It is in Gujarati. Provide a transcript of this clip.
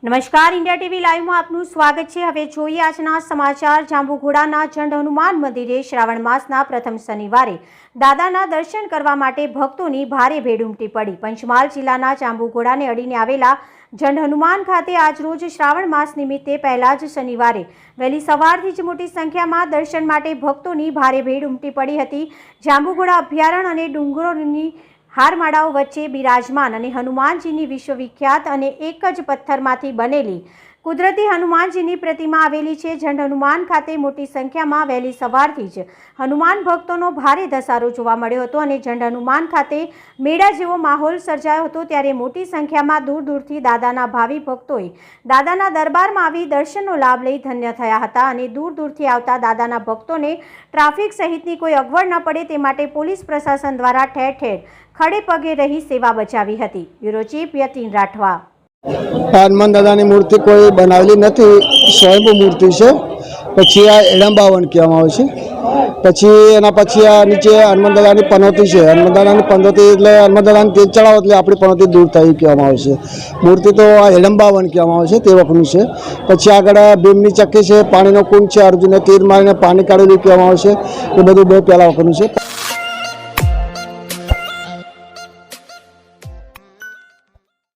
નમસ્કાર, ઇન્ડિયા ટીવી લાઈવમાં આપનું સ્વાગત છે। હવે જોઈએ આજના સમાચાર। જાંબુઘોડાના જંડ હનુમાન મંદિરે શ્રાવણ માસના પ્રથમ શનિવારે દાદાના દર્શન કરવા માટે ભક્તોની ભારે ભીડ ઉમટી પડી। પંચમહાલ જિલ્લાના જાંબુઘોડાને અડીને આવેલા જંડ હનુમાન ખાતે આજરોજ શ્રાવણ માસ નિમિત્તે પહેલા જ શનિવારે વહેલી સવારથી જ મોટી સંખ્યામાં દર્શન માટે ભક્તોની ભારે ભીડ ઉમટી પડી હતી। જાંબુઘોડા અભયારણ્ય અને ડુંગરોની હારમાળાઓ વચ્ચે બિરાજમાન અને હનુમાનજીની વિશ્વવિખ્યાત અને એક જ પથ્થરમાંથી બનેલી કુદરતી હનુમાનજીની પ્રતિમા આવેલી છે। જંડ હનુમાન ખાતે મોટી સંખ્યામાં વહેલી સવારથી જ હનુમાન ભક્તોનો ભારે ધસારો જોવા મળ્યો હતો અને જંડ હનુમાન ખાતે મેળા જેવો માહોલ સર્જાયો હતો। ત્યારે મોટી સંખ્યામાં દૂર દૂરથી દાદાના ભાવિ ભક્તોએ દાદાના દરબારમાં આવી દર્શનનો લાભ લઈ ધન્ય થયા હતા અને દૂર દૂરથી આવતા દાદાના ભક્તોને ટ્રાફિક સહિતની કોઈ અગવડ ન પડે તે માટે પોલીસ પ્રશાસન દ્વારા ઠેર ઠેર ખડે પગે રહી સેવા બચાવી હતી। Bureau chief Yatin Rathwa. હનુમાન દાદાની મૂર્તિ કોઈ બનાવેલી નથી, સ્વયંભૂ મૂર્તિ છે। પછી આ એડંબાવન કહેવામાં આવે છે। પછી એના પછી આ નીચે હનુમાન દાદાની પનોતી છે। હનુમાન દાદાની પનોતી એટલે હનુમાન દાદાને તેલ ચડાવો એટલે આપણી પનોતી દૂર થઈ કહેવામાં આવે છે। મૂર્તિ તો આ એડંબાવન કહેવામાં આવે છે, તે વખતનું છે। પછી આગળ ભીમની ચક્કી છે, પાણીનો કુંડ છે, અર્જુને તીર મારીને પાણી કાઢેલું કહેવામાં આવે છે। એ બધું બહુ પહેલાં વખતનું છે।